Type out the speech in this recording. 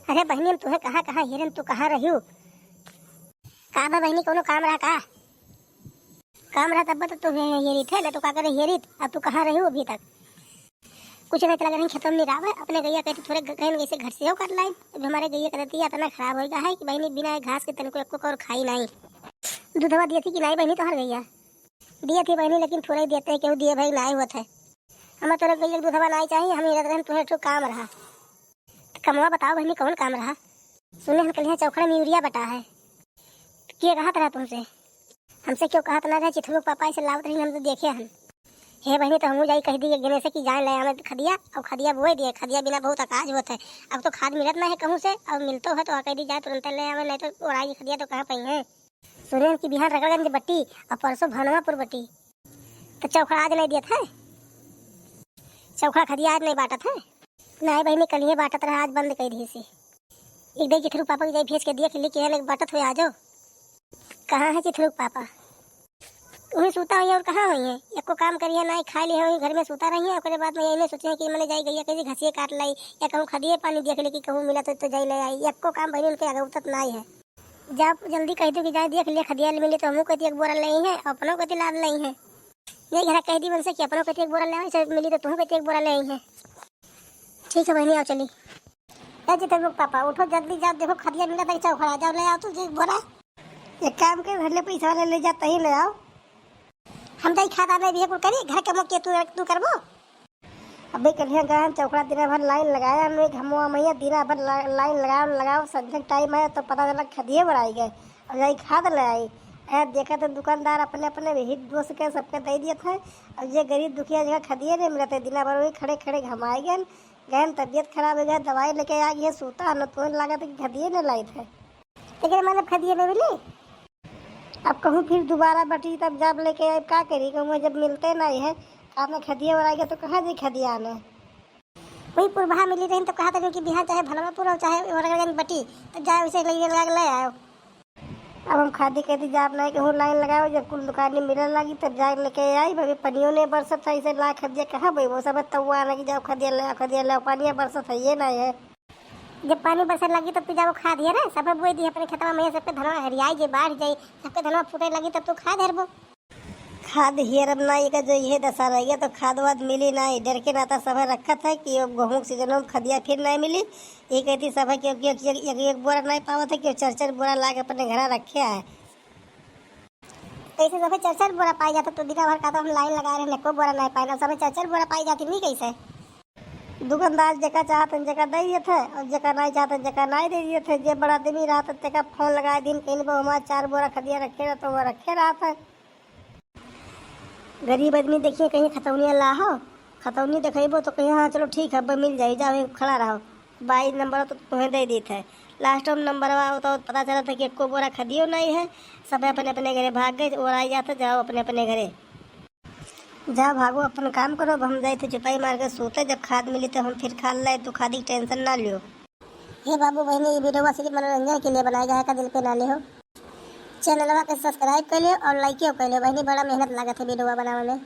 अरे बहनी हम तुम्हें कहाँ कहाँ हिरन तू कहाँ रही हो? का बा बहनी कोनो काम रहा का? काम रहा तब तो तू हेरित है ना, तो का करे हेरित। अब तू कहाँ रही हो अभी तक? कुछ नहीं लगा नहीं खत्म नहीं रहा। अपने गैया कहती थोड़े कहन वैसे घर से हो कर लाई। अभी हमारे गैया कहती है इतना खराब हो गया है कि बहनी बिना घास के तन को एक और खाई नहीं। दूधवा दिए थी कि नहीं बहनी? तो हर गैया दिए थी बहनी, लेकिन थोड़ा ही देते हैं क्यों दिए भाई नहीं हुआ था। हमें तोरे गैया दूधवा नहीं चाहिए, हम ये रहते तुम्हें तो काम रहा। कमवा बताओ बहनी कौन काम रहा? सुने हम कल चौखड़े में यूरिया बटा है। क्या कहा था तुमसे? हमसे क्यों कहा ना रहे चिथुर पापा से लावत रही हम तो देखे हम। हे बहनी तो हम जाई कह दी गने से कि जाए ले हमें खदिया और खदिया बोए दिए। खदिया बिना बहुत अकाज होता है। अब तो खाद मिलत ना है कहूँ से, अब मिलतो है तो कह दी जाए तुरंत ले आवे, नहीं तो ओराई खदिया तो कहाँ पाई है। सुने कि बिहार रगड़गंज बट्टी और परसों भनवापुर बट्टी। तो चौखड़ा आज नहीं दिया था? चौखड़ा खदिया आज नहीं बांटा था? नहीं बहनी कल ही बांटत रहा, आज बंद कर दी से। एक दे चिथरू पापा की जाई भेज के दिया कि लेके बांटत हुए आ जाओ। कहाँ है चिथरू पापा? वहीं सूता हुई और कहाँ हुई है? एक को काम करिए ना खा लिए हुई घर में सूता रही है। उसके बाद में यही सोचे कि मैंने जाई गई कैसे घसिए काट लाई या कहूँ खदिए पानी देख ले कि कहूँ मिला तो जाई ले आई। एक को काम बहनी उनके आगे उतत नहीं है। जब जल्दी कह दो कि जाए देख ले खदिया मिले तो हमू कहती एक बोरा नहीं है, अपनों कहती लाद नहीं है। यही घर कह दी उनसे कि अपनों कहती एक बोरा ले मिली तो तुम कहती एक बोरा नहीं है। ठीक है बहनी आओ चली। चिथरू पापा उठो जल्दी जाओ, देखो खदिया मिला था चौखड़ा जाओ ले आओ। तो बोरा एक काम के घर ले पैसा वाले ले जाता ही ले आओ। हम जाई खाता नहीं भी करी घर के मौके तू करबो। अबे कन्या गान चौकड़ा दिन भर लाइन लगाया हमने घमवा मैया दिन भर लाइन लगाओ संजय टाइम है तो पता चला खदिए बढ़ाई गए और जाई खाद ले आई। देखा तो दुकानदार अपने अपने हिट दोस्त के सबके दे दिए थे। और ये गरीब दुखिया जगह खदिए नहीं मिलते, दिन भर वही खड़े खड़े घमाए गए गहन तबियत खराब हो गया, दवाई लेके आ गई सूता न तो लगा था कि खदिए नहीं लाई थे, लेकिन मैंने खदिए नहीं मिली। अब कहूँ फिर दोबारा बटी तब जब लेके आए क्या करी कहूँ जब मिलते नहीं है। आपने खदिया बनाएगा तो कहाँ जी खदिया आने वही पुरभा मिली रही तो कहा था कि बिहार चाहे भलवापुर और चाहे बटी तो जाए उसे ले आओ। अब हम खादी कहती जाप नहीं कहूँ लाइन लगाओ, जब कुल दुकानें मिलने लगी तब जा लेके आई। भाई पनियों ने बरसत था इसे ला खदिया कहाँ भाई वो सब तवा आने की जाओ खदिया ले पानी बरसत है ये नहीं है। जब पानी बरसने लगी तब तू जाओ खा दिया ना सब बोई दी अपने खेतवा में सबके धनवा हरियाई जे बाढ़ जाई सबके धनवा फूटे लगी तब तू खा धरबो। खाद हियरब नहीं का जो ये दशा रह गया तो खाद वाद मिली नहीं, डर के नाता सब रखा था कि गेहूँ के सीजन में खदिया फिर नहीं मिली। ये कहती सब है कि एक बोरा नहीं पावा था कि चार बोरा ला के अपने घर रखे है। कैसे सब चार बोरा पाई जाता तो दिन भर का तो हम लाइन लगा रहे को बोरा नहीं पाए सब चार बोरा पाई जाती नहीं कैसे। दुकानदार जगह चाहते जगह दे दिए थे और जगह नहीं चाहते जगह नहीं दे दिए थे। जे बड़ा आदमी रहा था जगह फोन लगाए दिन कहीं वो हमारा 4 बोरा खदिया रखे रहा तो वो रखे रहा था। गरीब आदमी देखिए कहीं खतौनिया लाहो खतौनी देखेबो तो कहीं हाँ चलो ठीक है मिल जाए जाओ खड़ा रहो 22 नंबर तो तुम्हें दे दी थे। लास्ट में नंबर तो पता चला था कि एक को बोरा खदियो नहीं है। सब अपने अपने घरे भाग गए और आई जाते जाओ अपने अपने घरे जाओ भागो अपन काम करो। हम जाए थे चुपाई मार के सोते जब खाद मिली तो हम फिर खा लाए तो खादी की टेंशन ना लियो। हे बाबू बहनी ये वीडियो सिर्फ मनोरंजन के लिए बनाया गया है का दिल पे ना ले हो। चैनल के सब्सक्राइब कर लियो और लाइक कर लियो बहनी, बड़ा मेहनत लगा था वीडियो बनाने में।